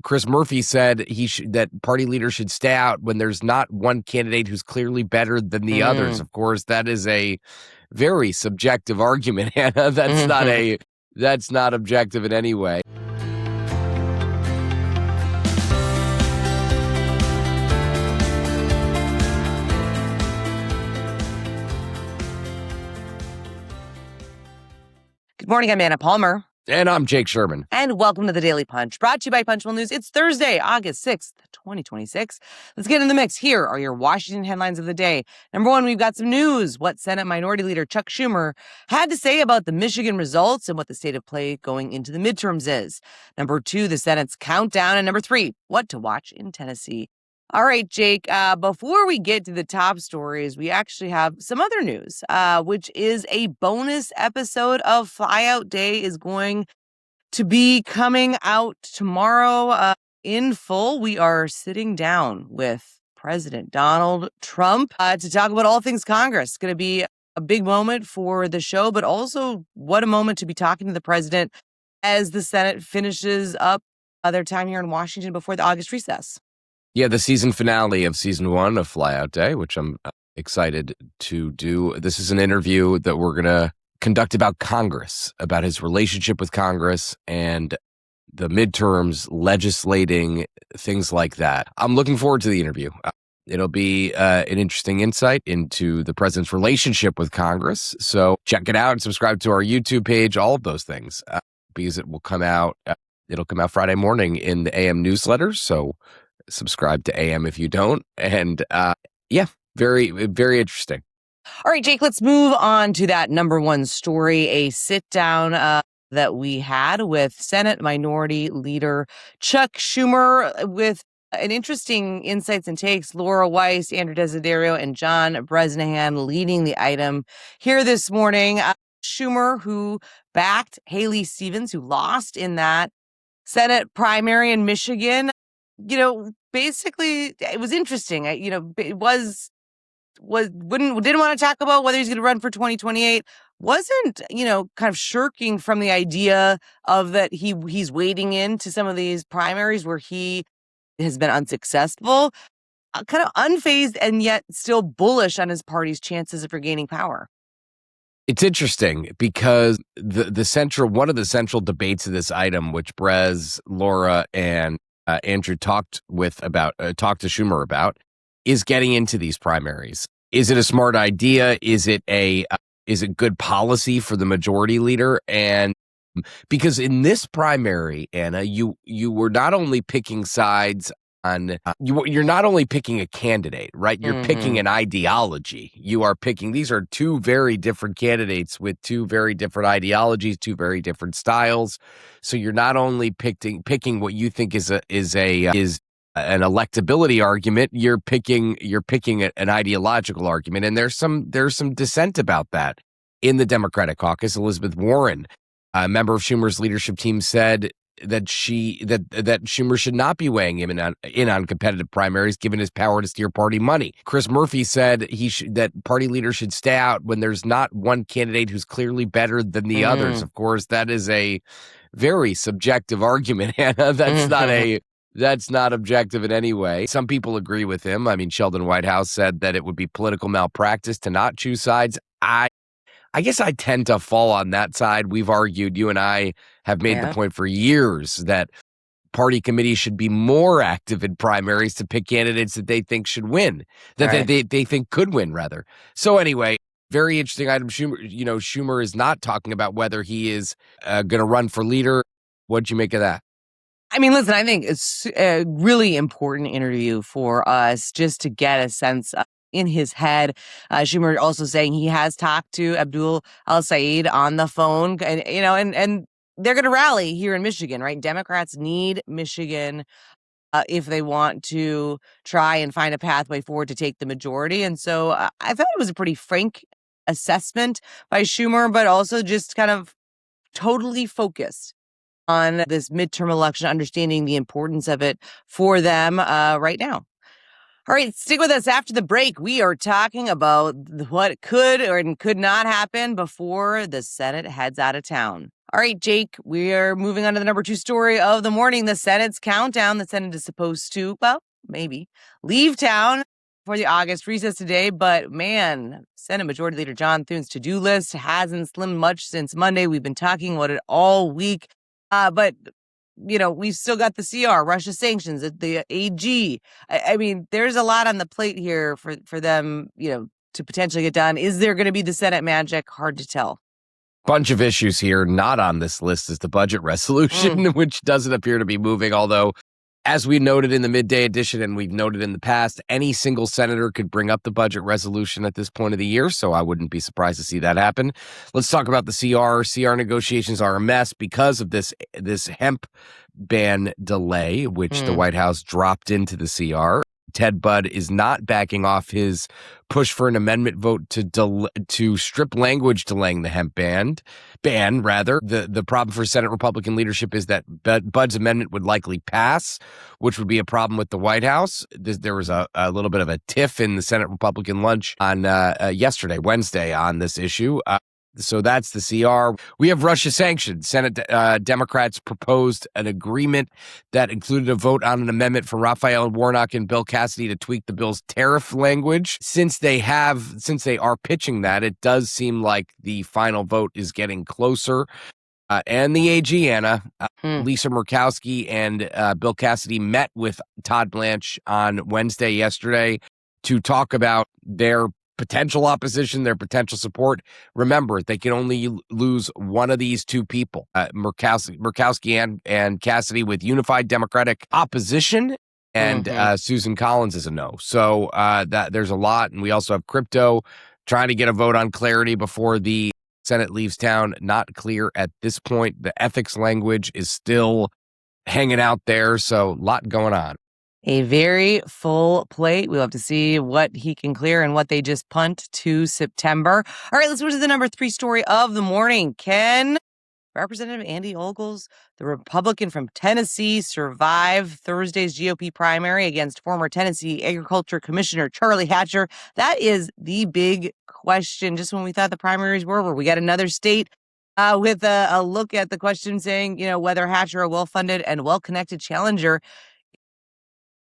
Chris Murphy said that party leaders should stay out when there's not one candidate who's clearly better than the others. Of course, that is a very subjective argument, Hannah. That's not objective in any way. Good morning, I'm Anna Palmer. And I'm Jake Sherman. And welcome to the Daily Punch, brought to you by Punchbowl News. It's Thursday, August 6th, 2026. Let's get in the mix. Here are your Washington headlines of the day. Number one, we've got some news. What Senate Minority Leader Chuck Schumer had to say about the Michigan results and what the state of play going into the midterms is. Number two, the Senate's countdown. And number three, what to watch in Tennessee. All right, Jake, before we get to the top stories, we actually have some other news, which is a bonus episode of Flyout Day is going to be coming out tomorrow in full. We are sitting down with President Donald Trump to talk about all things Congress. It's going to be a big moment for the show, but also what a moment to be talking to the president as the Senate finishes up their time here in Washington before the August recess. Yeah, the season finale of season 1 of Flyout Day, which I'm excited to do. This is an interview that we're going to conduct about Congress, about his relationship with Congress and the midterms, legislating, things like that. I'm looking forward to the interview. It'll be an interesting insight into the president's relationship with Congress. So check it out and subscribe to our YouTube page, all of those things, because it will come out. It'll come out Friday morning in the AM newsletters. So subscribe to AM if you don't. And very, very interesting. All right, Jake, let's move on to that number one story, a sit down that we had with Senate Minority Leader Chuck Schumer with an interesting insights and takes. Laura Weiss, Andrew Desiderio, and John Bresnahan leading the item here this morning. Schumer, who backed Haley Stevens, who lost in that Senate primary in Michigan. Basically, it was interesting. It didn't want to talk about whether he's going to run for 2028. Wasn't, kind of shirking from the idea of that he's wading into some of these primaries where he has been unsuccessful, kind of unfazed and yet still bullish on his party's chances of regaining power. It's interesting because one of the central debates of this item, which Brez, Laura, and Andrew talked to Schumer about, is getting into these primaries. Is it a smart idea? Is it good policy for the majority leader? And because in this primary, Anna, you were not only picking sides on you're not only picking a candidate, right? You're picking an ideology. You are picking. These are two very different candidates with two very different ideologies, two very different styles. So you're not only picking what you think is an electability argument. You're picking an ideological argument, and there's some dissent about that in the Democratic caucus. Elizabeth Warren, a member of Schumer's leadership team, said that Schumer should not be weighing in on competitive primaries, given his power to steer party money. Chris Murphy said that party leaders should stay out when there's not one candidate who's clearly better than the others. Of course, that is a very subjective argument, Hannah. That's not objective in any way. Some people agree with him. I mean, Sheldon Whitehouse said that it would be political malpractice to not choose sides. I guess I tend to fall on that side. We've argued, you and I have made the point for years that party committees should be more active in primaries to pick candidates that they think should win, that they think could win, rather. So anyway, very interesting item. Schumer is not talking about whether he is going to run for leader. What'd you make of that? I mean, listen, I think it's a really important interview for us just to get a sense in his head. Schumer also saying he has talked to Abdul al-Sayed on the phone, and they're going to rally here in Michigan, right? Democrats need Michigan if they want to try and find a pathway forward to take the majority. And so I thought it was a pretty frank assessment by Schumer, but also just kind of totally focused on this midterm election, understanding the importance of it for them right now. All right, stick with us after the break. We are talking about what could or could not happen before the Senate heads out of town. All right, Jake, we are moving on to the number 2 story of the morning. The Senate's countdown. The Senate is supposed to, well, maybe, leave town for the August recess today. But man, Senate Majority Leader John Thune's to-do list hasn't slimmed much since Monday. We've been talking about it all week. But we've still got the CR, Russia sanctions, the AG. I mean, there's a lot on the plate here for them, to potentially get done. Is there going to be the Senate magic? Hard to tell. Bunch of issues here. Not on this list is the budget resolution, which doesn't appear to be moving, although as we noted in the midday edition and we've noted in the past, any single senator could bring up the budget resolution at this point of the year, so I wouldn't be surprised to see that happen. Let's talk about the CR. CR negotiations are a mess because of this hemp ban delay, which the White House dropped into the CR. Ted Budd is not backing off his push for an amendment vote to strip language delaying the hemp ban. The problem for Senate Republican leadership is that Budd's amendment would likely pass, which would be a problem with the White House. There was a little bit of a tiff in the Senate Republican lunch on Wednesday, on this issue. So that's the CR. We have Russia sanctions. Senate Democrats proposed an agreement that included a vote on an amendment from Raphael Warnock and Bill Cassidy to tweak the bill's tariff language. Since they are pitching that, it does seem like the final vote is getting closer. And the AG, Anna, Lisa Murkowski and Bill Cassidy met with Todd Blanche on Wednesday yesterday to talk about their potential opposition, their potential support. Remember, they can only lose one of these two people, Murkowski and Cassidy, with unified Democratic opposition, and Susan Collins is a no. So that there's a lot, and we also have crypto trying to get a vote on clarity before the Senate leaves town. Not clear at this point. The ethics language is still hanging out there, so a lot going on. A very full plate. We'll have to see what he can clear and what they just punt to September. All right, let's move to the number 3 story of the morning. Can Representative Andy Ogles, the Republican from Tennessee, survive Thursday's GOP primary against former Tennessee Agriculture Commissioner Charlie Hatcher? That is the big question. Just when we thought the primaries were over, we got another state with a look at the question saying, whether Hatcher, a well-funded and well-connected challenger,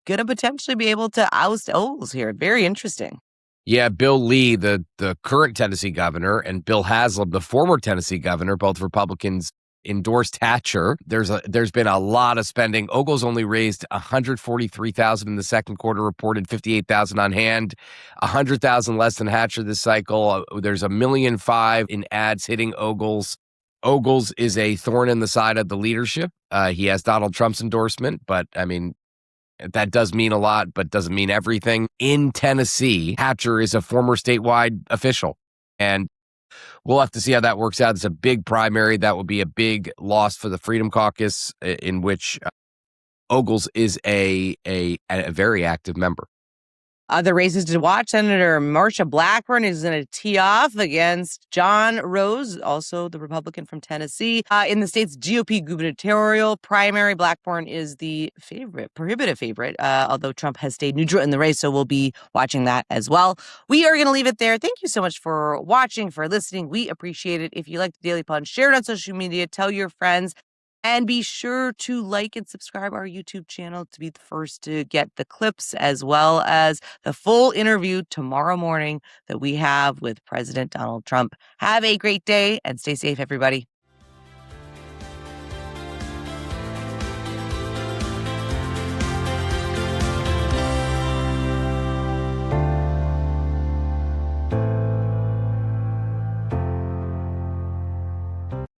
going to potentially be able to oust Ogles here. Very interesting. Yeah, Bill Lee, the current Tennessee governor, and Bill Haslam, the former Tennessee governor, both Republicans, endorsed Hatcher. There's been a lot of spending. Ogles only raised $143,000 in the second quarter, reported $58,000 on hand, $100,000 less than Hatcher this cycle. There's $1.5 million in ads hitting Ogles. Ogles is a thorn in the side of the leadership. He has Donald Trump's endorsement, but I mean, that does mean a lot, but doesn't mean everything. In Tennessee, Hatcher is a former statewide official, and we'll have to see how that works out. It's a big primary. That would be a big loss for the Freedom Caucus, in which Ogles is a very active member. Other races to watch: Senator Marsha Blackburn is going to tee off against John Rose, also the Republican from Tennessee. In the state's GOP gubernatorial primary, Blackburn is the prohibitive favorite, although Trump has stayed neutral in the race, so we'll be watching that as well. We are going to leave it there. Thank you so much for watching, for listening. We appreciate it. If you like the Daily Punch, share it on social media, tell your friends. And be sure to like and subscribe our YouTube channel to be the first to get the clips, as well as the full interview tomorrow morning that we have with President Donald Trump. Have a great day and stay safe, everybody.